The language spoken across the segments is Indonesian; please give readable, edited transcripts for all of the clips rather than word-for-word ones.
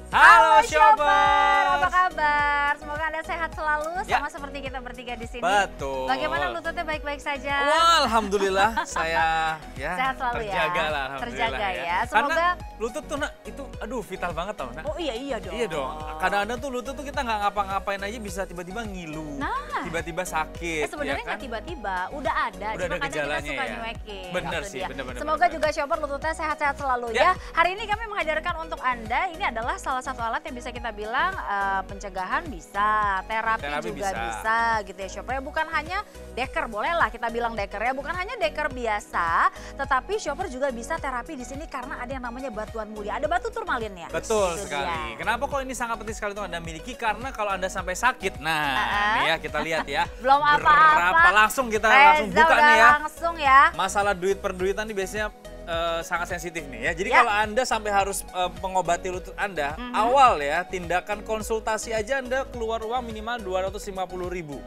Halo Shopper, apa kabar? Semoga Anda sehat selalu sama seperti kita bertiga di sini. Betul. Bagaimana lututnya, baik-baik saja? Wah, alhamdulillah saya sehat selalu terjaga ya. lah, alhamdulillah terjaga ya. Semoga Semoga lutut tuh nak itu aduh vital banget tau nak. Oh iya dong. Iya dong. Kadang-kadang tuh lutut tuh kita nggak ngapa-ngapain aja bisa tiba-tiba ngilu, tiba-tiba sakit. Sebenarnya nggak tiba-tiba, udah ada. Udah cuma ada kadang kita gejalanya suka ya. nyuekin. Bener Itu sih, dia. bener. Semoga juga Shopper lututnya sehat-sehat selalu ya. Hari ini kami menghadirkan untuk Anda, ini adalah salah satu alat yang bisa kita bilang pencegahan bisa, terapi juga bisa gitu ya Shopper. Bukan hanya deker, bolehlah kita bilang deker ya. Bukan hanya deker biasa, tetapi Shopper juga bisa terapi di sini karena ada yang namanya batuan mulia. Ada batu turmalin ya. Betul sekali. Kenapa kok ini sangat penting sekali untuk Anda miliki? Karena kalau Anda sampai sakit, nah ini ya kita lihat ya. Belum apa-apa. Langsung kita langsung buka nih ya. Langsung ya. Masalah duit perduitan ini biasanya sangat sensitif nih ya. Jadi kalau Anda sampai harus mengobati lutut Anda, awal ya tindakan konsultasi aja Anda keluar uang minimal 250.000.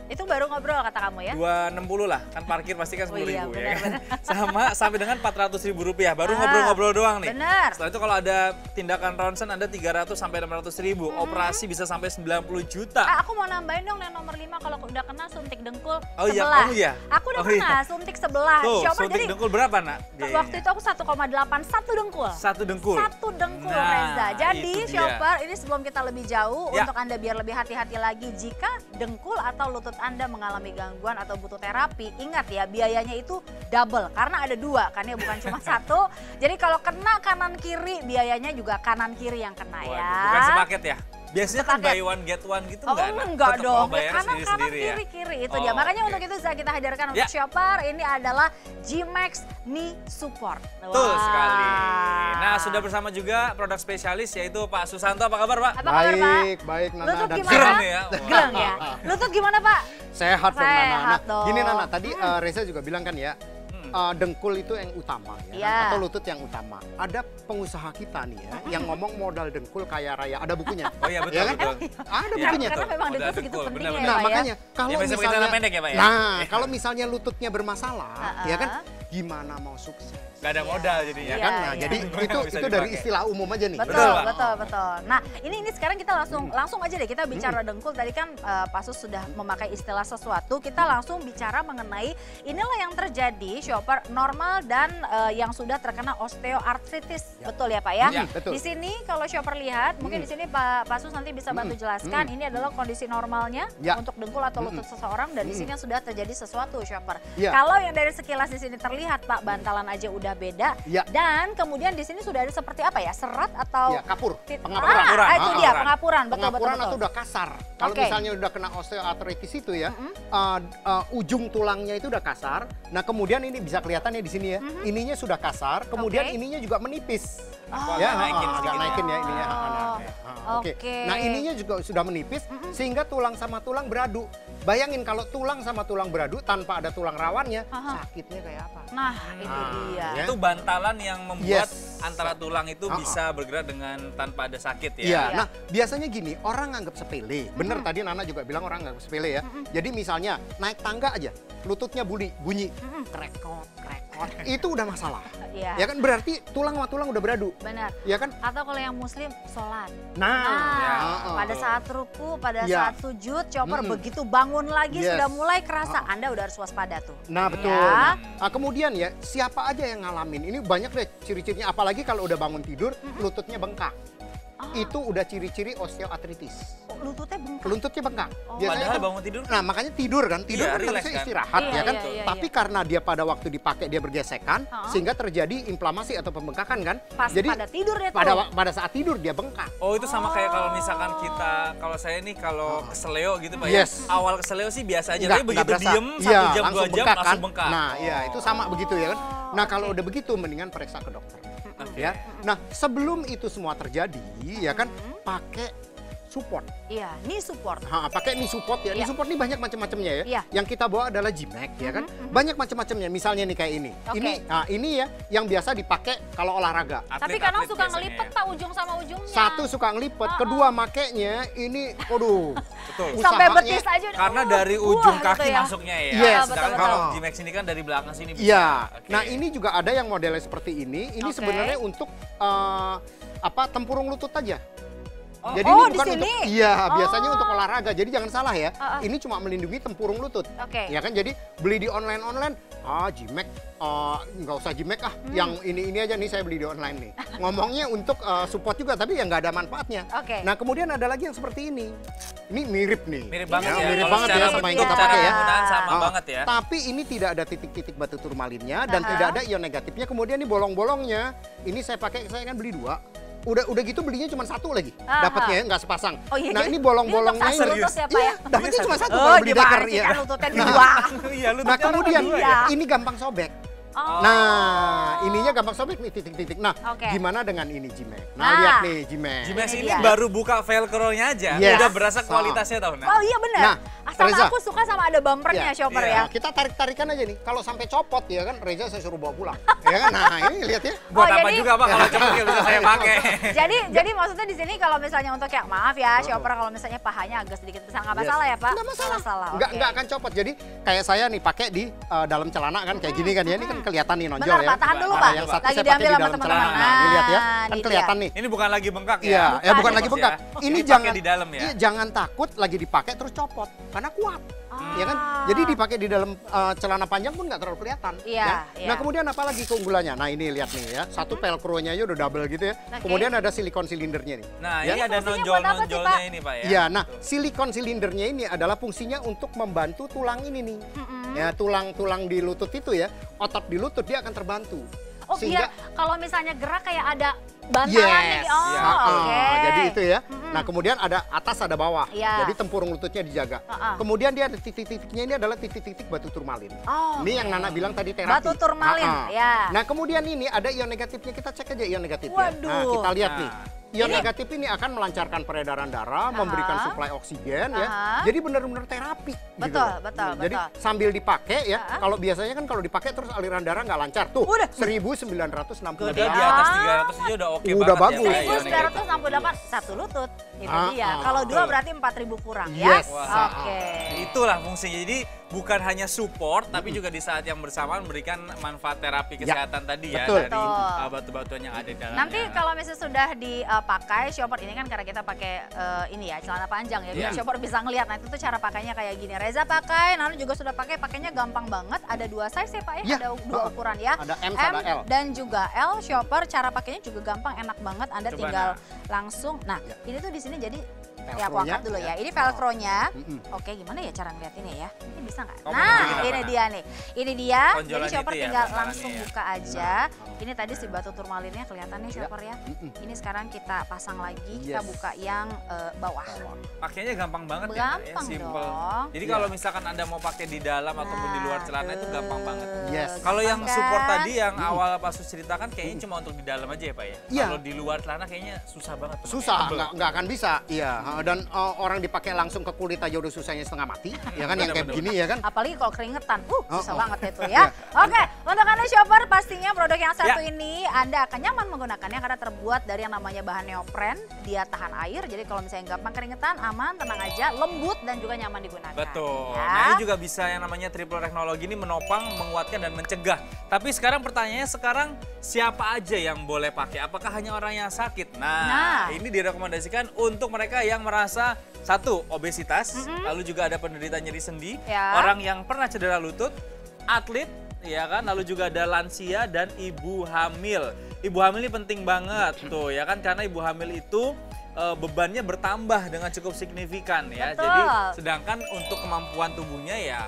Itu baru ngobrol kata kamu ya? 260 lah, kan parkir pasti kan 10.000 iya, ya kan. Sama sampai dengan 400.000 rupiah, baru ngobrol-ngobrol doang nih. Bener. Setelah itu kalau ada tindakan ronsen Anda 300 sampai 600.000, operasi bisa sampai 90 juta. Aku mau nambahin dong yang nomor 5 kalau udah kena suntik dengkul Oh iya, sebelah. kamu ya? Aku udah kena suntik sebelah. Tuh, Shopper, suntik jadi dengkul berapa nak? waktu itu aku 1,8, satu dengkul. Satu dengkul? Satu dengkul Nah, Reza. Jadi itu dia. Shopper, ini sebelum kita lebih jauh, untuk Anda biar lebih hati-hati lagi jika dengkul atau lutut Anda mengalami gangguan atau butuh terapi, ingat ya biayanya itu double karena ada dua kan ya, bukan cuma satu. Jadi kalau kena kanan kiri, biayanya juga kanan kiri yang kena. Waduh, ya. bukan sepaket ya? Biasanya kan buy one get one gitu enggak Tetep dong, bayar kanan sendiri-sendiri ya? kiri itu dia. Makanya untuk itu kita hadirkan untuk Shopper, ini adalah G-Max Knee Support. Betul sekali. Nah sudah bersama juga produk spesialis yaitu Pak Susanto. Apa kabar Pak? Apa kabar Pak? Baik Nana Lutut dan gimana? Gerang ya? Gerang ya? Lutut gimana Pak? Sehat dong Nana. Sehat dong. Gini Nana, tadi Reza juga bilang kan ya, dengkul itu yang utama ya, atau lutut yang utama. Ada pengusaha kita nih ya, yang ngomong modal dengkul kaya raya. Ada bukunya. Oh iya betul, ya kan? betul. Ada bukunya. Karena memang dengkul segitu pentingnya Nah ya, makanya kalau misalnya, pendek ya, Pak, ya? nah kalau misalnya lututnya bermasalah, ya kan, gimana mau sukses? Gak ada modal jadinya kan? Nah, jadi itu dari istilah umum aja nih. Betul. Nah, ini sekarang kita langsung aja deh kita bicara dengkul. Tadi kan Pak Sus sudah memakai istilah sesuatu, kita langsung bicara mengenai inilah yang terjadi Shopper normal dan yang sudah terkena osteoartritis. Betul ya Pak ya? Betul. Di sini kalau Shopper lihat, mungkin di sini Pak Sus nanti bisa bantu jelaskan, ini adalah kondisi normalnya untuk dengkul atau lutut seseorang, dan di sini sudah terjadi sesuatu Shopper. Kalau yang dari sekilas di sini terlihat Pak, bantalan aja udah beda, dan kemudian di sini sudah ada seperti apa ya, serat atau kapur, pengapuran. Itu dia pengapuran, betul. Atau udah kasar. Kalau misalnya udah kena osteoartritis itu ya, ujung tulangnya itu udah kasar. Nah kemudian ini bisa kelihatan ya di sini ya, ininya sudah kasar, kemudian ininya juga menipis. Ya, agak naikin ya ininya. Nah ininya juga sudah menipis, sehingga tulang sama tulang beradu. Bayangin kalau tulang sama tulang beradu tanpa ada tulang rawannya, sakitnya kayak apa? Nah itu dia. Itu bantalan yang membuat antara tulang itu bisa bergerak dengan tanpa ada sakit ya? Iya, nah biasanya gini, orang nganggap sepele. Bener tadi Nana juga bilang orang nganggap sepele ya. Jadi misalnya naik tangga aja, lututnya bunyi, krekot. Itu udah masalah. Ya kan, berarti tulang sama tulang udah beradu. Benar. Ya kan? Atau kalau yang muslim, sholat. Pada saat ruku, pada saat sujud, Shopper begitu bangun lagi sudah mulai kerasa, Anda udah harus waspada tuh. Nah betul. Nah, kemudian ya, siapa aja yang ngalamin, ini banyak deh ciri-cirinya, apalagi kalau udah bangun tidur, lututnya bengkak. Itu udah ciri-ciri osteoartritis. Lututnya bengkak? Lututnya bengkak. Padahal bangun tidur. Nah makanya tidur kan harusnya istirahat ya kan. Tapi karena dia pada waktu dipakai dia bergesekan, sehingga terjadi inflamasi atau pembengkakan kan. Jadi pada tidur ya tuh? Pada saat tidur dia bengkak. Oh itu sama kayak kalau misalkan kita, kalau saya nih kalau keseleo gitu Pak ya. Awal keseleo sih biasa aja, tapi begitu diem 1 jam 2 jam langsung bengkak. Nah iya itu sama begitu ya kan. Nah kalau udah begitu mendingan periksa ke dokter. Ya. Nah, sebelum itu semua terjadi, ya kan, pakai support. Iya, knee support. Pakai knee support ya. Knee support ini banyak macam-macamnya ya. Yang kita bawa adalah G-Max ya kan. Banyak macam-macamnya. Misalnya nih kayak ini. Ini ya yang biasa dipakai kalau olahraga. Tapi kadang suka ngelipet Pak ujung sama ujungnya. Satu suka ngelipet, kedua makainya ini waduh. Betul. Sampai betis aja. Karena dari ujung kaki masuknya ya. Yes. Sedangkan kalau G-Max ini kan dari belakang sini bisa. Iya. Nah, ini juga ada yang modelnya seperti ini. Ini sebenarnya untuk tempurung lutut aja. Jadi ini bukan untuk biasanya untuk olahraga. Jadi jangan salah ya. Ini cuma melindungi tempurung lutut. Ya kan, jadi beli di online G-Max nggak usah G-Max yang ini aja nih saya beli di online nih. Ngomongnya untuk support juga tapi ya nggak ada manfaatnya. Nah, kemudian ada lagi yang seperti ini. Ini mirip nih. Mirip banget ya. Mirip banget ya sama yang kita pakai ya. Sama banget ya. Tapi ini tidak ada titik-titik batu turmalinnya dan tidak ada ion negatifnya. Kemudian ini bolong-bolongnya. Ini saya pakai, saya kan beli 2. Udah gitu belinya cuma 1 lagi. Dapatnya ya, nggak sepasang. Nah, ini bolong-bolongnya ini. Iya, dapatnya cuma 1 kalau beli deker ya. Nah, kemudian ini gampang sobek. Nah, ininya gampang sobek nih titik-titik. Nah, gimana dengan ini G-Max? Nah, lihat nih G-Max. G-Max ini baru buka velcro-nya aja, udah berasa kualitasnya tau. Oh iya benar. Nah, asal aku suka sama ada bumpernya shopper ya. Kita tarik-tarikan aja nih. Kalau sampai copot ya kan, Reza saya suruh bawa pulang. Ya kan? Nah, ini lihat ya. Buat apa juga Pak kalau copot ya bisa saya pakai. Jadi maksudnya di sini kalau misalnya untuk kayak maaf ya shopper kalau misalnya pahanya agak sedikit besar nggak masalah ya Pak? Nggak masalah. Nggak akan copot. Jadi kayak saya nih pakai di dalam celana kan kayak gini kan ya. Ini kan kelihatan nih nonjol. Benar, Pak, tahan dulu Pak. Yang satu lagi saya diambil pakai sama di dalam teman-teman. celana. Nah, ini lihat ya. Kan kelihatan nih. Ini bukan lagi bengkak ya? Iya, bukan lagi bengkak. Ini jangan di dalam ya. Iya, jangan takut lagi dipakai terus copot karena kuat. Ya kan? Jadi dipakai di dalam celana panjang pun nggak terlalu kelihatan. Iya. Nah, kemudian apa lagi keunggulannya? Nah, ini lihat nih ya. Satu velcro-nya aja udah double gitu ya. Kemudian ada silikon silindernya nih. Nah, ini ada nonjol-nonjolnya ini Pak ya. Iya, nah silikon silindernya ini adalah fungsinya untuk membantu tulang ini nih. Ya, tulang-tulang di lutut itu ya, otot di lutut dia akan terbantu. Oh, biar kalau misalnya gerak kayak ada bantalan nih. Jadi itu ya. Nah, kemudian ada atas ada bawah. Jadi tempurung lututnya dijaga. Kemudian dia ada titik-titiknya, ini adalah titik-titik batu turmalin. Ini yang Nana bilang tadi terapi. Batu turmalin, ya. Nah, kemudian ini ada ion negatifnya, kita cek aja ion negatifnya. Waduh. Nah, kita lihat nih. Ion negatif ini akan melancarkan peredaran darah, memberikan suplai oksigen ya. Jadi benar-benar terapi. Betul. Jadi sambil dipakai ya, kalau biasanya kan kalau dipakai terus aliran darah nggak lancar tuh. 1968. Udah di atas 300 aja udah oke banget. Udah bagus. Ya, 1968 satu lutut. Itu dia. Kalau 2 berarti 4.000 kurang ya. Oke. Itulah fungsinya. Jadi bukan hanya support tapi juga di saat yang bersamaan memberikan manfaat terapi kesehatan tadi ya dari batu-batuan yang ada di dalamnya. Nanti kalau misalnya sudah dipakai shopper ini kan karena kita pakai ini ya celana panjang ya, biar shopper bisa ngelihat. Nah, itu tuh cara pakainya kayak gini. Reza pakai, Nana juga sudah pakai, pakainya gampang banget. Ada 2 size ya Pak ya, ada 2 ukuran ya. Ada M sama L. Dan juga L. Shopper cara pakainya juga gampang, enak banget. Anda tinggal langsung. Nah, ini tuh di sini jadi ya aku angkat dulu ya. Ini velcro-nya. Oke, gimana ya cara ngeliatinnya ya? Ini bisa nggak? Nah, ini dia nih. Ini dia. Jadi shopper tinggal langsung buka aja. Ini tadi si batu turmalinnya kelihatan nih shopper ya. Ini sekarang kita pasang lagi, kita buka yang bawah. Pakainya gampang banget gampang ya, simple. Dong. Jadi kalau misalkan Anda mau pakai di dalam ataupun di luar celana itu gampang banget. Kalau yang support tadi yang awal Pak Sus ceritakan kayaknya cuma untuk di dalam aja ya Pak ya? Kalau di luar celana kayaknya susah banget. Susah, nggak akan bisa. Iya, dan orang dipakai langsung ke kulit aja udah susahnya setengah mati. Ya kan yang kayak begini ya kan? Apalagi kalau keringetan, susah banget itu ya. Oke, untuk Anda shopper pastinya produk yang satu ini Anda akan nyaman menggunakannya karena terbuat dari yang namanya bahan neopren, dia tahan air. Jadi kalau misalnya gampang keringetan, aman, tenang aja, lembut dan juga nyaman digunakan. Betul. Nah, ini juga bisa yang namanya triple teknologi ini menopang, menguatkan dan mencegah. Tapi sekarang pertanyaannya siapa aja yang boleh pakai? Apakah hanya orang yang sakit? Nah, ini direkomendasikan untuk mereka yang merasa obesitas, lalu juga ada penderita nyeri sendi, orang yang pernah cedera lutut, atlet, ya kan, lalu juga ada lansia dan ibu hamil. Ibu hamil ini penting banget tuh ya kan, karena ibu hamil itu bebannya bertambah dengan cukup signifikan ya. Jadi sedangkan untuk kemampuan tubuhnya ya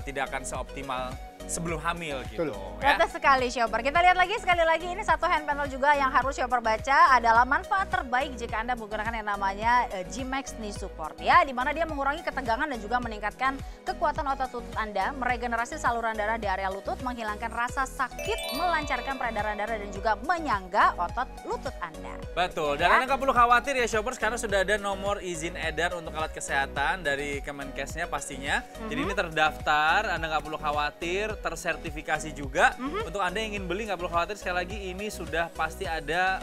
tidak akan seoptimal sebelum hamil gitu. Betul sekali shopper. Kita lihat lagi sekali lagi, ini satu hand panel juga yang harus shopper baca adalah manfaat terbaik jika Anda menggunakan yang namanya G-Max Knee Support ya, di mana dia mengurangi ketegangan dan juga meningkatkan kekuatan otot lutut Anda, meregenerasi saluran darah di area lutut, menghilangkan rasa sakit, melancarkan peredaran darah dan juga menyangga otot lutut Anda. Betul. Dan Anda nggak perlu khawatir ya shopper, karena sudah ada nomor izin edar untuk alat kesehatan dari Kemenkesnya pastinya. Jadi ini terdaftar, Anda nggak perlu khawatir, tersertifikasi juga. Untuk Anda yang ingin beli nggak perlu khawatir, sekali lagi ini sudah pasti ada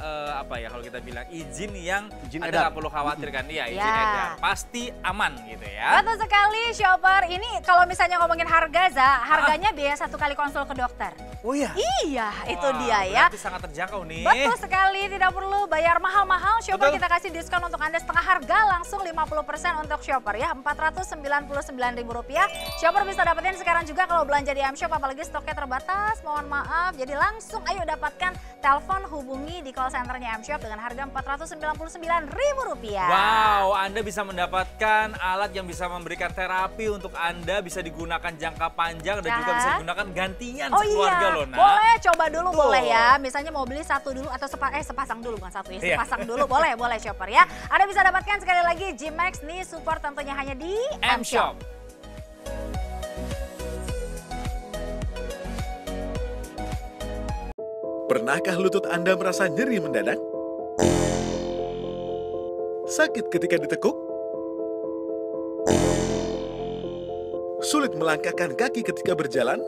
kalau kita bilang izin yang Anda nggak perlu khawatir kan. Iya, izin edar. Pasti aman gitu ya. Betul sekali shopper. Ini kalau misalnya ngomongin harga, harganya biaya 1 kali konsul ke dokter. Oh iya? Iya, itu dia ya. Berarti sangat terjangkau nih. Betul sekali, tidak perlu bayar mahal-mahal. Shopper kita kasih diskon untuk Anda setengah harga, langsung 50% untuk shopper ya. Rp499.000. Shopper bisa dapetin sekarang juga kalau belanja di M-Shop, apalagi stoknya terbatas. Mohon maaf, jadi langsung ayo dapatkan, telepon hubungi di call centernya M-Shop dengan harga Rp499.000. Wow, Anda bisa mendapatkan alat yang bisa memberikan terapi untuk Anda, bisa digunakan jangka panjang dan juga bisa digunakan gantian sekeluarga loh. Nah, boleh coba dulu boleh ya. Misalnya mau beli satu dulu atau sepasang dulu, bukan satu ya, sepasang dulu boleh shopper ya. Anda bisa dapatkan sekali lagi G-Max nih support tentunya hanya di M-Shop. Pernahkah lutut Anda merasa nyeri mendadak? Sakit ketika ditekuk? Sulit melangkahkan kaki ketika berjalan?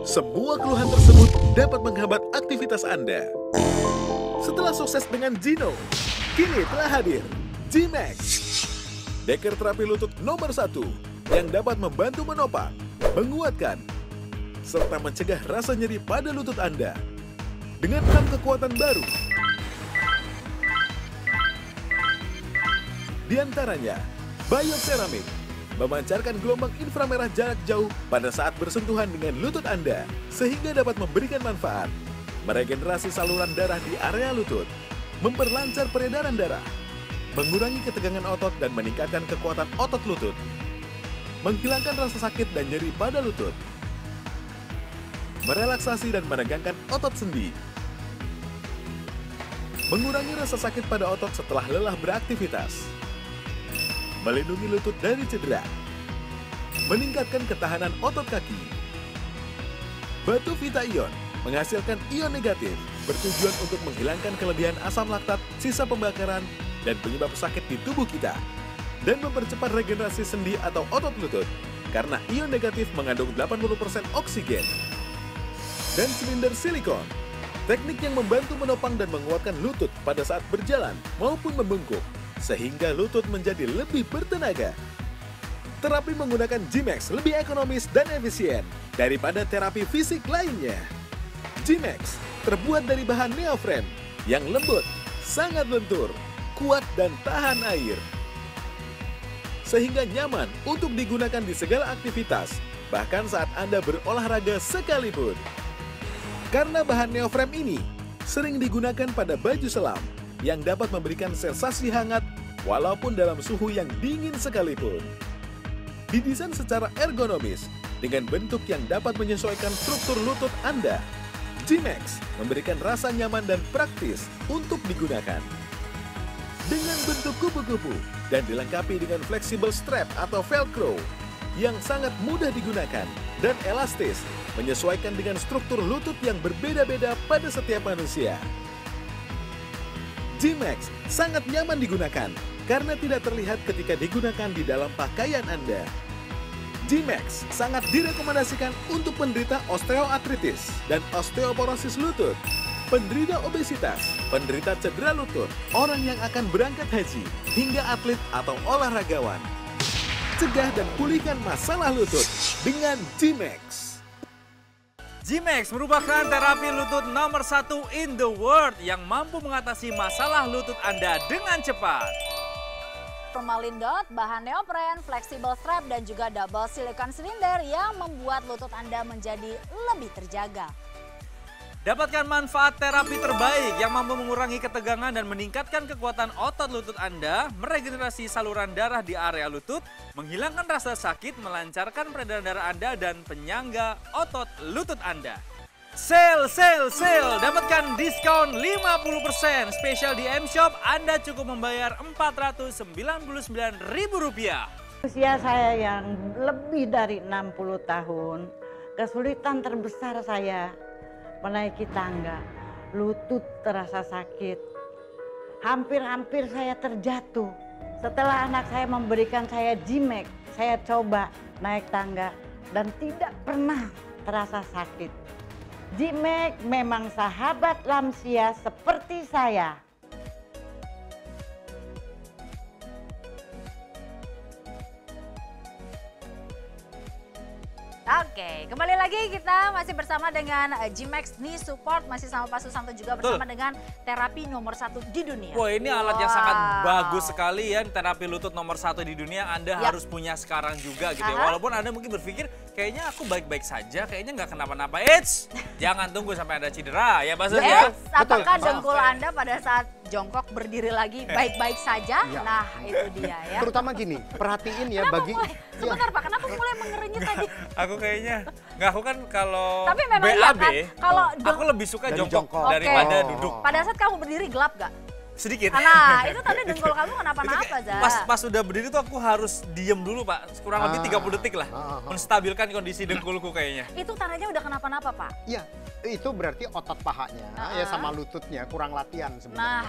Semua keluhan tersebut dapat menghambat aktivitas Anda. Setelah sukses dengan Gino, kini telah hadir G-Max. Deker terapi lutut nomor 1 yang dapat membantu menopang, menguatkan, serta mencegah rasa nyeri pada lutut Anda. Dengan 6 kekuatan baru. Di antaranya, Bioceramic, memancarkan gelombang inframerah jarak jauh pada saat bersentuhan dengan lutut Anda, sehingga dapat memberikan manfaat. Meregenerasi saluran darah di area lutut, memperlancar peredaran darah, mengurangi ketegangan otot dan meningkatkan kekuatan otot lutut, menghilangkan rasa sakit dan nyeri pada lutut, merelaksasi dan meregangkan otot sendi, mengurangi rasa sakit pada otot setelah lelah beraktivitas, melindungi lutut dari cedera, meningkatkan ketahanan otot kaki. Batu Vita Ion menghasilkan ion negatif, bertujuan untuk menghilangkan kelebihan asam laktat, sisa pembakaran, dan penyebab sakit di tubuh kita, dan mempercepat regenerasi sendi atau otot lutut, karena ion negatif mengandung 80% oksigen. Dan silinder silikon, teknik yang membantu menopang dan menguatkan lutut pada saat berjalan maupun membungkuk, sehingga lutut menjadi lebih bertenaga. Terapi menggunakan G-Max lebih ekonomis dan efisien daripada terapi fisik lainnya. G-Max terbuat dari bahan neoprene yang lembut, sangat lentur, kuat dan tahan air. Sehingga nyaman untuk digunakan di segala aktivitas, bahkan saat Anda berolahraga sekalipun. Karena bahan neoprene ini sering digunakan pada baju selam, yang dapat memberikan sensasi hangat walaupun dalam suhu yang dingin sekalipun. Didesain secara ergonomis dengan bentuk yang dapat menyesuaikan struktur lutut Anda. G-Max memberikan rasa nyaman dan praktis untuk digunakan. Dengan bentuk kupu-kupu dan dilengkapi dengan fleksibel strap atau velcro yang sangat mudah digunakan dan elastis, menyesuaikan dengan struktur lutut yang berbeda-beda pada setiap manusia. G-Max sangat nyaman digunakan karena tidak terlihat ketika digunakan di dalam pakaian Anda. G-Max sangat direkomendasikan untuk penderita osteoartritis dan osteoporosis lutut, penderita obesitas, penderita cedera lutut, orang yang akan berangkat haji, hingga atlet atau olahragawan. Cegah dan pulihkan masalah lutut dengan G-Max. G-Max merupakan terapi lutut nomor 1 in the world yang mampu mengatasi masalah lutut Anda dengan cepat. Formalin dot, bahan neopren, fleksibel strap, dan juga double silikon silinder yang membuat lutut Anda menjadi lebih terjaga. Dapatkan manfaat terapi terbaik yang mampu mengurangi ketegangan dan meningkatkan kekuatan otot lutut Anda, meregenerasi saluran darah di area lutut, menghilangkan rasa sakit, melancarkan peredaran darah Anda, dan penyangga otot lutut Anda. Sale, sale, sale! Dapatkan diskon 50% spesial di M-Shop. Anda cukup membayar Rp499.000. Usia saya yang lebih dari 60 tahun, kesulitan terbesar saya menaiki tangga, lutut terasa sakit. Hampir-hampir saya terjatuh. Setelah anak saya memberikan saya G-Max, saya coba naik tangga dan tidak pernah terasa sakit. G-Max memang sahabat lansia seperti saya. Oke, kembali lagi kita masih bersama dengan G-Max Knee Support, masih sama Pak Susanto juga bersama dengan terapi nomor 1 di dunia. Wah, ini alat yang sangat bagus sekali ya, terapi lutut nomor 1 di dunia. Anda harus punya sekarang juga gitu ya. Walaupun Anda mungkin berpikir kayaknya aku baik-baik saja, kayaknya nggak kenapa-napa. Jangan tunggu sampai Anda cedera ya Pak Sus ya. Apakah dengkul Anda pada saat jongkok berdiri lagi baik-baik saja? Nah, itu dia ya. Terutama gini, perhatiin ya bagi... Sebentar Pak, kenapa mulai mengerenyit tadi? Aku kayaknya, aku kan kalau tapi memang BAB, kan, kalau aku lebih suka jongkok jongkok daripada duduk. Pada saat kamu berdiri gelap gak? Sedikit. Nah, itu tadi dengkul kamu kenapa-napa, Zah? Pas udah berdiri tuh aku harus diem dulu, Pak. Kurang lebih 30 detik lah. Menstabilkan kondisi dengkulku kayaknya. Itu tandanya udah kenapa-napa, Pak? Iya, itu berarti otot pahanya ya sama lututnya kurang latihan sebenarnya.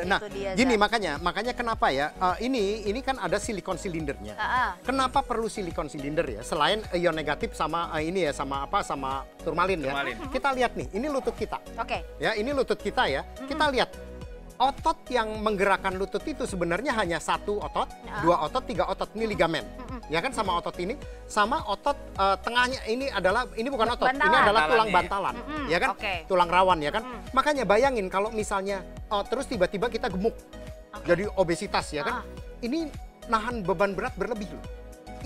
Nah, gini makanya kenapa ya? Ini kan ada silikon silindernya. Kenapa perlu silikon silinder ya? Selain ion negatif sama ini ya, sama turmalin ya. Kita lihat nih, ini lutut kita. Oke. Ya, ini lutut kita ya. Kita lihat. Otot yang menggerakkan lutut itu sebenarnya hanya 1 otot, 2 otot, 3 otot. Ini ligamen. Ya kan sama otot ini, sama otot tengahnya ini bukan otot, bantalan. Ini adalah tulang bantalan. Ya kan? Tulang rawan ya kan? Makanya bayangin kalau misalnya terus tiba-tiba kita gemuk. Jadi obesitas ya kan? Ini nahan beban berat berlebih loh.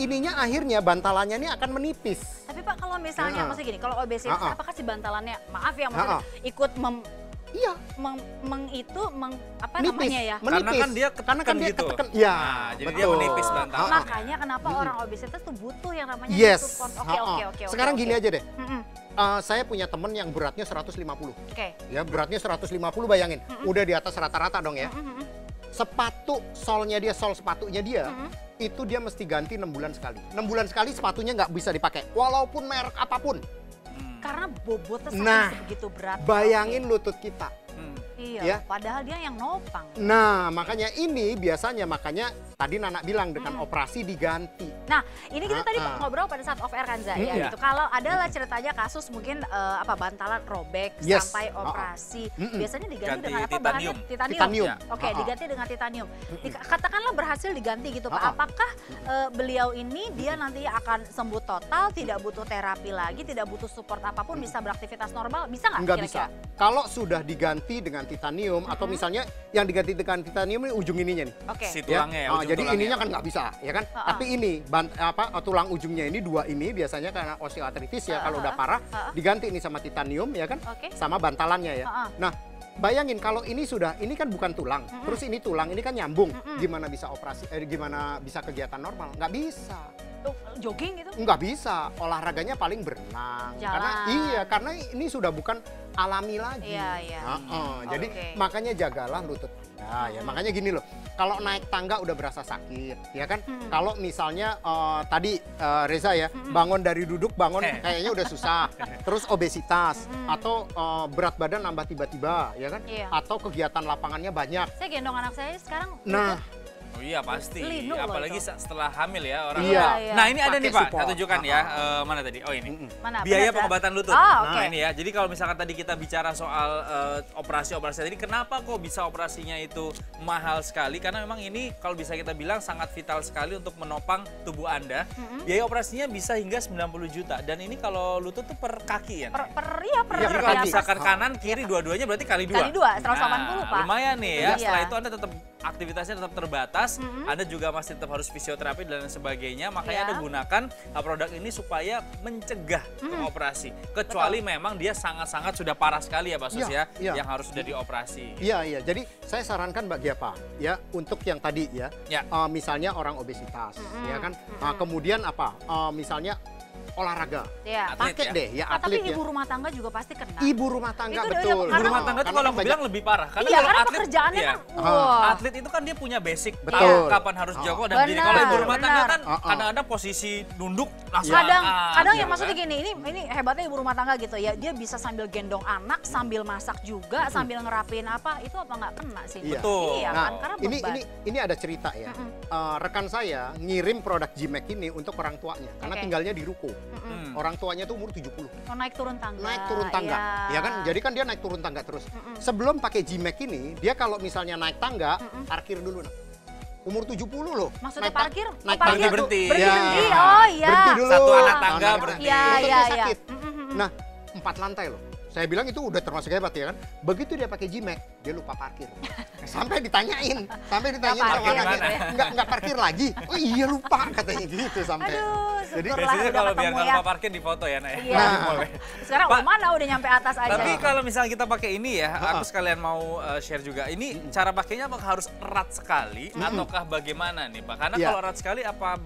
Ininya akhirnya bantalannya ini akan menipis. Tapi Pak, kalau misalnya maksudnya gini, kalau obesitas apakah si bantalannya, maaf ya maksudnya ikut namanya ya? Menipis. Karena kan dia ketekan. Ya, jadi dia menipis bantalan. Makanya kenapa orang obesitas tuh butuh yang namanya support. Oke. Sekarang gini aja deh. Saya punya temen yang beratnya 150. Ya, beratnya 150 bayangin. Udah di atas rata-rata dong ya. Sepatu, sol sepatunya dia, itu dia mesti ganti 6 bulan sekali. 6 bulan sekali sepatunya nggak bisa dipakai. Walaupun merek apapun. Karena bobotnya sebegitu berat. Bayangin lutut kita. Iya, ya? Padahal dia yang nopang. Nah, makanya ini biasanya tadi Nana bilang dengan operasi diganti. Nah, ini kita tadi ngobrol pada saat off air kan, Zah, ya gitu. Kalau adalah ceritanya kasus mungkin bantalan robek sampai operasi, biasanya diganti dengan apa? Bahannya titanium. Oke, diganti dengan titanium. Katakanlah berhasil diganti gitu, Pak. Apakah beliau ini dia nanti akan sembuh total, tidak butuh terapi lagi, tidak butuh support apapun, bisa beraktivitas normal, bisa nggak? Nggak bisa. Kalau sudah diganti dengan titanium atau misalnya yang diganti dengan titanium ini ujung ininya nih. Si tulangnya ya. Jadi ininya kan nggak bisa, ya kan? Tapi ini tulang ujungnya ini dua ini biasanya karena osteoartritis ya kalau udah parah diganti ini sama titanium ya kan? Sama bantalannya ya. Nah, bayangin kalau ini kan bukan tulang, terus ini tulang, ini kan nyambung. Gimana bisa gimana bisa kegiatan normal? Nggak bisa. Jogging gitu? Nggak bisa, olahraganya paling berenang. Karena ini sudah bukan alami lagi. Jadi makanya jagalah lutut Anda ya. Makanya gini loh, kalau naik tangga udah berasa sakit, ya kan? Kalau misalnya tadi Reza ya, bangun dari duduk kayaknya udah susah. Terus obesitas atau berat badan nambah tiba-tiba, ya kan? Atau kegiatan lapangannya banyak. Saya gendong anak saya sekarang. Oh iya pasti, apalagi setelah hamil ya orang. Iya. Nah ini ada nih Pak, saya tunjukkan ya. Mana tadi? Oh ini. Mana? Biaya pengobatan lutut. Nah ini ya, jadi kalau misalkan tadi kita bicara soal operasi-operasi tadi, kenapa kok bisa operasinya itu mahal sekali? Karena memang ini kalau bisa kita bilang sangat vital sekali untuk menopang tubuh Anda. Biaya operasinya bisa hingga 90 juta. Dan ini kalau lutut tuh per kaki ya? Per jadi kalau misalkan kanan, kiri dua-duanya berarti kali 2. Kali 2, 180 Pak. Lumayan nih ya, setelah itu Anda tetap aktivitasnya tetap terbatas, Anda juga masih tetap harus fisioterapi dan sebagainya. Makanya Anda gunakan produk ini supaya mencegah operasi. Kecuali memang dia sangat-sangat sudah parah sekali ya Pak Sus ya, yang harus sudah dioperasi. Iya. Jadi saya sarankan bagi apa ya untuk yang tadi ya, misalnya orang obesitas, ya kan. Kemudian misalnya olahraga, pakai deh ya atlet. Tapi ibu rumah tangga juga pasti kena. Ibu rumah tangga itu betul. Ibu rumah tangga itu kalau aku bilang lebih parah. Karena kalau atlet, pekerjaannya kan, atlet itu kan dia punya basic. Betul. Kapan harus jongkok dan berdiri. Kalau ibu rumah tangga kan kadang-kadang posisi nunduk langsung. Kadang yang maksudnya gini, ini hebatnya ibu rumah tangga gitu ya. Dia bisa sambil gendong anak, sambil masak juga, sambil ngerapin apa. Itu apa nggak kena sih? Betul. Iya kan, karena beban. Ini ada cerita ya. Rekan saya ngirim produk G-Max ini untuk orang tuanya karena tinggalnya di ruko. Orang tuanya tuh umur 70. Naik turun tangga. Naik turun tangga. Ya kan? Jadi kan dia naik turun tangga terus. Sebelum pakai G-Max ini, dia kalau misalnya naik tangga, parkir dulu. umur 70 loh. Maksudnya parkir? Naik parkir berhenti. Berhenti. Oh iya. Berhenti dulu. Satu anak tangga berhenti. Lututnya sakit. Nah, 4 lantai loh. Saya bilang itu udah termasuk hebat ya kan. Begitu dia pakai G-Max, dia lupa parkir. Sampai ditanyain sama anaknya, nggak parkir lagi. Oh iya lupa katanya gitu sampai. Aduh, jadi biasanya kalau biar nggak lupa parkir di foto ya, Nak. Iya. Sekarang udah mana udah nyampe atas aja. Tapi kalau misalnya kita pakai ini ya, aku sekalian mau share juga. Ini cara pakainya apakah harus erat sekali ataukah bagaimana nih, Pak? Karena kalau erat sekali apa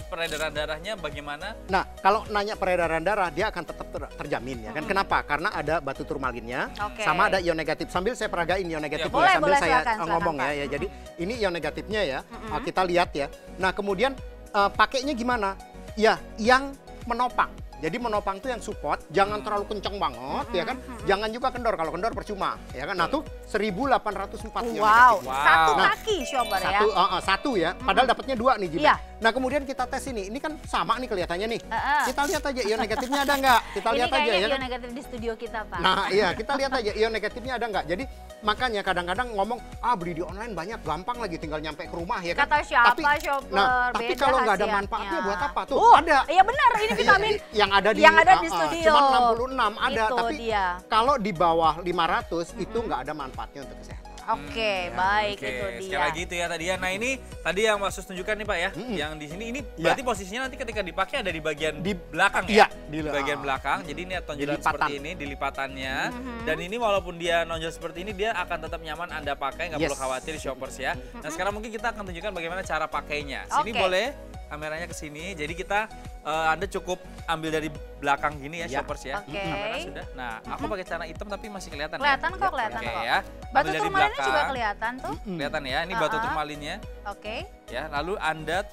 peredaran darahnya bagaimana? Nah, kalau nanya peredaran darah dia akan tetap terjamin ya kan. Kenapa? Karena ada batu turmalinnya, sama ada ion negatif. Sambil saya peragain ion negatif ya, sambil saya ngomong ya. Jadi ini ion negatifnya ya, kita lihat ya. Nah kemudian pakainya gimana? Ya yang menopang. Jadi menopang tuh yang support, jangan terlalu kenceng banget ya kan. Jangan juga kendor, kalau kendor percuma ya kan. Nah tuh 1804 ion negatif. Satu kaki Shoper ya. Satu ya, padahal dapatnya 2 nih G-Max. Nah kemudian kita tes ini kan sama nih kelihatannya nih. Kita lihat aja ion negatifnya ada nggak? Kita lihat aja ya. Ini ion negatif di studio kita Pak. Nah iya, kita lihat aja ion negatifnya ada nggak. Jadi makanya kadang-kadang ngomong, beli di online banyak, gampang lagi tinggal nyampe ke rumah ya kan. Kata siapa Shoper? Tapi kalau nggak ada manfaatnya buat apa tuh? Ada. Iya benar, ini vitamin. Yang ada di studio. Cuma 66 ada, itu tapi kalau di bawah 500 itu nggak ada manfaatnya untuk kesehatan. Oke, baik itu dia. Sekali lagi itu ya tadi ya. Nah ini tadi yang Mas Sus tunjukkan nih Pak ya. Yang di sini ini berarti posisinya nanti ketika dipakai ada di bagian di belakang ya. Di bagian belakang. Jadi ini tonjolan seperti ini di lipatannya. Dan ini walaupun dia nonjol seperti ini dia akan tetap nyaman Anda pakai, nggak perlu khawatir Shoppers ya. Nah sekarang mungkin kita akan tunjukkan bagaimana cara pakainya. Sini boleh kameranya ke sini. Jadi kita Anda cukup ambil dari belakang gini ya, Shoppers ya. Kamera sudah. Nah, aku pakai celana hitam tapi masih kelihatan. Kelihatan kok, kelihatan kok. Ya. Batu turmalinnya juga kelihatan tuh. Kelihatan ya, ini batu turmalinnya. Oke. Ya, lalu Anda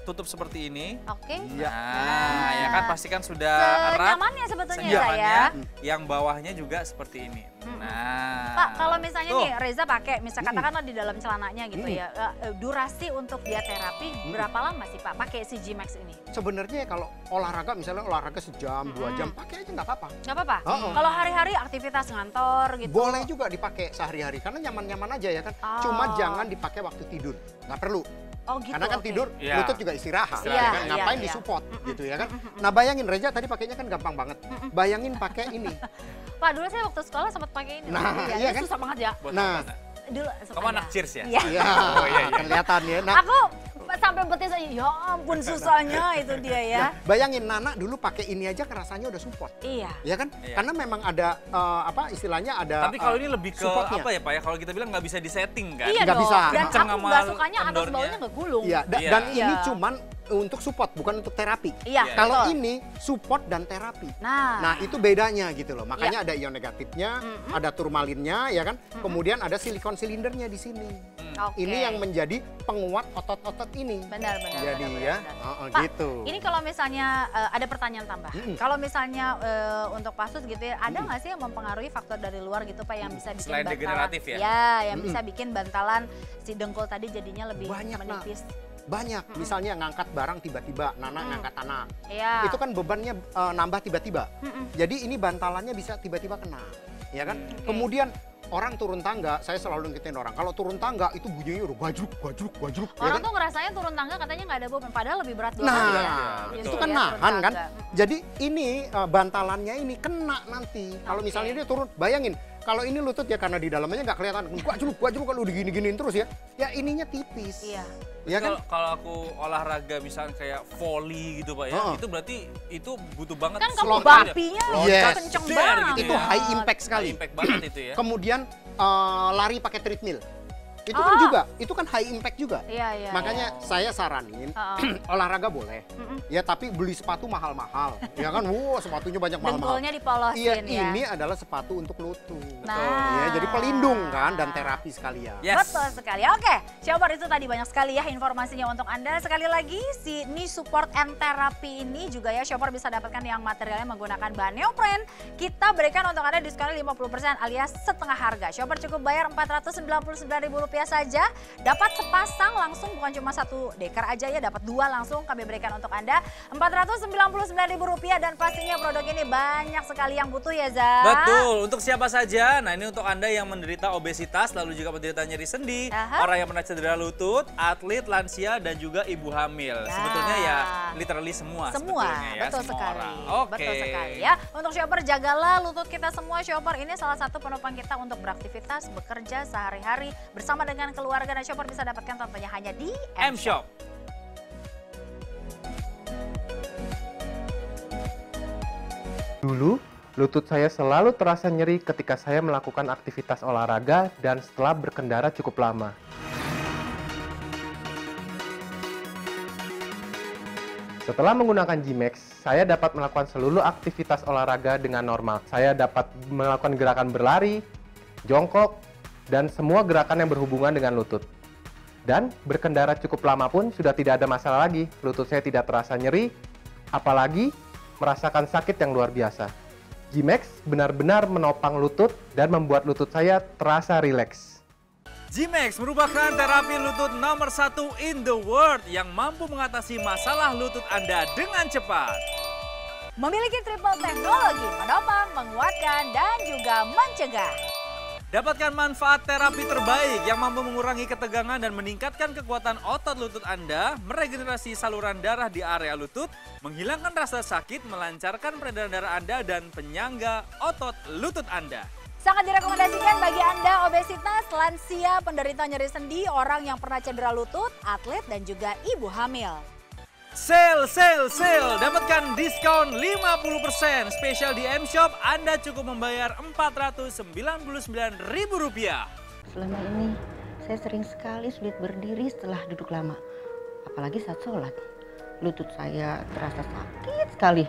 tutup seperti ini. Oke. Nah, ya kan pastikan sudah erat. Senyamannya sebetulnya ya. Yang bawahnya juga seperti ini. Nah, Pak, kalau misalnya nih Reza pakai, misalnya katakanlah di dalam celananya gitu ya, durasi untuk dia terapi berapa lama sih Pak pakai si G-Max ini? Sebenarnya kalau olahraga, misalnya olahraga sejam, 2 jam, pakai aja nggak apa-apa. Nggak apa-apa? Kalau hari-hari aktivitas ngantor gitu? Boleh juga dipakai sehari-hari, karena nyaman-nyaman aja ya kan. Cuma jangan dipakai waktu tidur, nggak perlu. Oh gitu, karena kan tidur, lutut juga istirahat, ya kan? Ngapain disupport gitu ya kan. Nah bayangin, Reza tadi pakainya kan gampang banget. Bayangin pakai ini. Pak, dulu saya waktu sekolah sempat pakai ini. Nah, iya kan? Susah banget ya. Nah, dulu kamu anak cheers ya? Iya. Kelihatan ya. Nah, aku sampai betis aja, ya ampun susahnya itu dia ya. Nah, bayangin Nana dulu pakai ini aja rasanya udah support. Iya. Ya kan? Karena memang ada istilahnya ada. Tapi kalau ini lebih ke apa ya Pak ya? Kalau kita bilang nggak bisa disetting kan? Iya nggak bisa. Dan aku nggak sukanya atas bawahnya nggak gulung. Iya. Dan ini cuman untuk support, bukan untuk terapi. Iya. Kalau ini support dan terapi. Nah itu bedanya gitu loh. Makanya ada ion negatifnya, ada turmalinnya, ya kan. Kemudian ada silikon silindernya di sini. Ini yang menjadi penguat otot-otot ini. Benar. Jadi ya, Pak, gitu. ini kalau misalnya ada pertanyaan tambah. Kalau misalnya untuk Pasus gitu ya, ada nggak sih yang mempengaruhi faktor dari luar gitu Pak yang bisa bikin selain bantalan? degeneratif ya? Ya, yang bisa bikin bantalan si dengkul tadi jadinya lebih menipis. Banyak, misalnya ngangkat barang tiba-tiba, Nana ngangkat tanah. Iya. Itu kan bebannya nambah tiba-tiba. Jadi ini bantalannya bisa tiba-tiba kena, ya kan? Kemudian orang turun tangga, saya selalu ngingetin orang, kalau turun tangga itu bunyinya udah gajruk. Orang tuh ngerasanya turun tangga katanya nggak ada beban, padahal lebih berat dua kali ya. Itu kan nahan kan. Jadi ini bantalannya ini kena nanti. Kalau misalnya dia turun, bayangin. Kalau ini lutut ya karena di dalamnya nggak kelihatan. Gajruk kalau digini-giniin terus ya. Ya ininya tipis. Iya. Ya kan? Kalau aku olahraga misalnya kayak volley gitu Pak ya, itu berarti itu butuh banget. Kan kamu bapinya kenceng banget. Itu high impact sekali. High impact banget itu ya. Kemudian lari pakai treadmill. Itu kan juga, itu kan high impact juga. Iya. Makanya saya saranin olahraga boleh, ya tapi beli sepatu mahal-mahal, ya kan, sepatunya banyak mahal-mahal. Dengkulnya dipolosin ya. Ini adalah sepatu untuk lutut. Nah, ya, jadi pelindung kan dan terapi sekalian. Betul sekali. Oke, Shoppers itu tadi banyak sekali ya informasinya untuk Anda. Sekali lagi si knee support and therapy ini juga ya Shoppers bisa dapatkan yang materialnya menggunakan bahan neopren. Kita berikan untuk Anda diskon 50% alias setengah harga. Shoppers cukup bayar Rp499.000 Rp200.000 saja. Dapat sepasang langsung, bukan cuma 1 dekar aja ya, dapat 2 langsung kami berikan untuk Anda. Rp499.000 dan pastinya produk ini banyak sekali yang butuh ya, Za. Betul, untuk siapa saja? Nah, ini untuk Anda yang menderita obesitas, lalu juga menderita nyeri sendi, orang yang pernah cedera lutut, atlet, lansia, dan juga ibu hamil. Sebetulnya ya literally semua sebetulnya ya. Betul semua sekali. orang. Betul sekali ya. Untuk shopper, jagalah lutut kita semua. Shopper ini salah satu penopang kita untuk beraktivitas, bekerja sehari-hari bersama dengan keluarga, dan shopper bisa dapatkan tentunya hanya di M-Shop. Dulu, lutut saya selalu terasa nyeri ketika saya melakukan aktivitas olahraga dan setelah berkendara cukup lama. Setelah menggunakan G-Max, saya dapat melakukan seluruh aktivitas olahraga dengan normal. Saya dapat melakukan gerakan berlari, jongkok, dan semua gerakan yang berhubungan dengan lutut. Dan berkendara cukup lama pun sudah tidak ada masalah lagi. Lutut saya tidak terasa nyeri, apalagi merasakan sakit yang luar biasa. G-Max benar-benar menopang lutut dan membuat lutut saya terasa rileks. G-Max merupakan terapi lutut nomor 1 in the world yang mampu mengatasi masalah lutut Anda dengan cepat. Memiliki triple teknologi, menopang, menguatkan, dan juga mencegah. Dapatkan manfaat terapi terbaik yang mampu mengurangi ketegangan dan meningkatkan kekuatan otot lutut Anda, meregenerasi saluran darah di area lutut, menghilangkan rasa sakit, melancarkan peredaran darah Anda, dan penyangga otot lutut Anda. Sangat direkomendasikan bagi Anda obesitas, lansia, penderita nyeri sendi, orang yang pernah cedera lutut, atlet, dan juga ibu hamil. Sale! Dapatkan diskon 50% spesial di M-Shop. Anda cukup membayar Rp499.000. Selama ini saya sering sekali sulit berdiri setelah duduk lama. Apalagi saat sholat. Lutut saya terasa sakit sekali.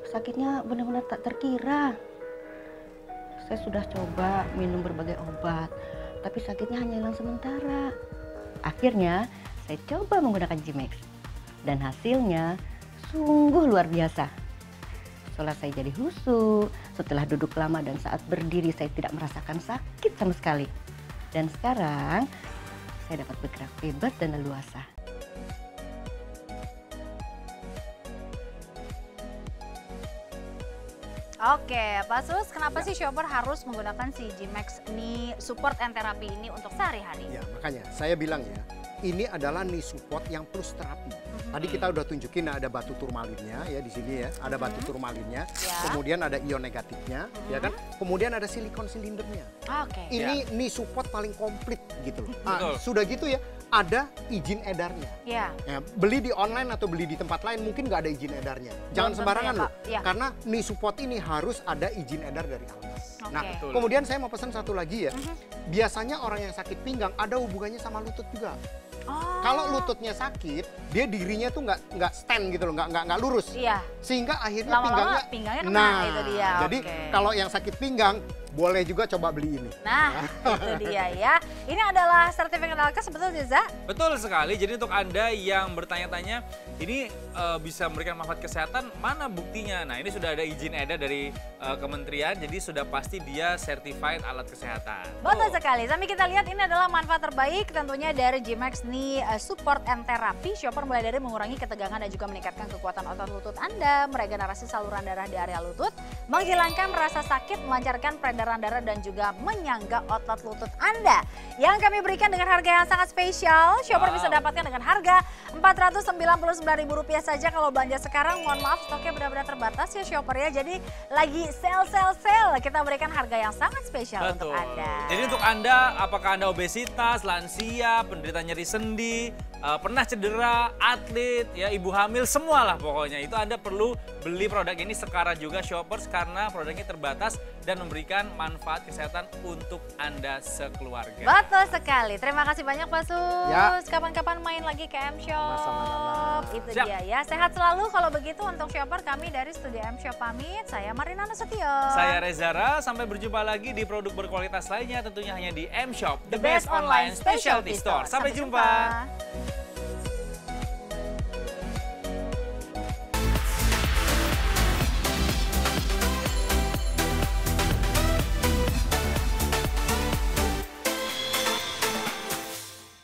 Sakitnya benar-benar tak terkira. Saya sudah coba minum berbagai obat, tapi sakitnya hanya hilang sementara. Akhirnya saya coba menggunakan G-Max. Dan hasilnya sungguh luar biasa. Sholat saya jadi khusyuk, setelah duduk lama dan saat berdiri saya tidak merasakan sakit sama sekali. Dan sekarang saya dapat bergerak bebas dan leluasa. Oke, Pak Sus, kenapa sih shopper harus menggunakan si G-Max Knee Support and Therapy ini untuk sehari-hari? Ya, makanya saya bilang ya, ini adalah knee support yang plus terapi. Tadi kita udah tunjukin ada batu turmalinnya ya di sini ya, ada batu turmalinnya, kemudian ada ion negatifnya, ya kan, kemudian ada silikon silindernya. Ini knee support paling komplit gitu loh. Sudah gitu ya, ada izin edarnya. Ya, beli di online atau beli di tempat lain mungkin nggak ada izin edarnya. Jangan sembarangan loh, karena knee support ini harus ada izin edar dari Almas. Nah, kemudian saya mau pesan satu lagi ya. Biasanya orang yang sakit pinggang ada hubungannya sama lutut juga. Kalau lututnya sakit, dia dirinya tuh nggak stand gitu loh, nggak lurus. Sehingga akhirnya pinggangnya kena, itu dia. Jadi kalau yang sakit pinggang, boleh juga coba beli ini. Nah, itu dia ya. Ini adalah sertifikat Alkes, betul Za? Betul sekali. Jadi untuk Anda yang bertanya-tanya, ini bisa memberikan manfaat kesehatan, mana buktinya? Nah, ini sudah ada izin edar dari kementerian, jadi sudah pasti dia certified alat kesehatan. Betul sekali. Sambil kita lihat, ini adalah manfaat terbaik tentunya dari G-Max Knee Support and Therapy. Shopper mulai dari mengurangi ketegangan dan juga meningkatkan kekuatan otot lutut Anda, meregenerasi saluran darah di area lutut, menghilangkan rasa sakit, melancarkan peredaran darah, dan juga menyangga otot lutut Anda. Yang kami berikan dengan harga yang sangat spesial. Shopper bisa dapatkan dengan harga Rp499.000 saja. Kalau belanja sekarang, mohon maaf stoknya benar-benar terbatas ya shopper ya. Jadi lagi sale. Kita berikan harga yang sangat spesial untuk Anda. Jadi untuk Anda, apakah Anda obesitas, lansia, penderita nyeri sendi, pernah cedera, atlet, ya ibu hamil, semualah pokoknya. Itu Anda perlu beli produk ini sekarang juga shoppers, karena produknya terbatas dan memberikan manfaat kesehatan untuk Anda sekeluarga. Betul sekali. Terima kasih banyak Pak Sus. Kapan-kapan main lagi ke M-Shop. Itu dia ya. Sehat selalu kalau begitu untuk shopper. Kami dari Studio M-Shop pamit. Saya Marina Nasution. Saya Rezara. Sampai berjumpa lagi di produk berkualitas lainnya, tentunya hanya di M-Shop, the best online specialty store. Sampai jumpa.